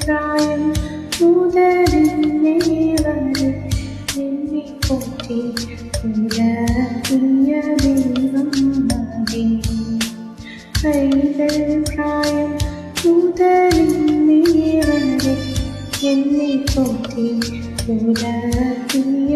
പ്രായം മുതലിന്നേ വരെ എന്നെ പോറ്റി പുലർത്തിയ ദൈവം മതി. പൈതൽ പ്രായം മുതലിന്നേ വരെ എന്നെ പോറ്റി പുലർത്തിയ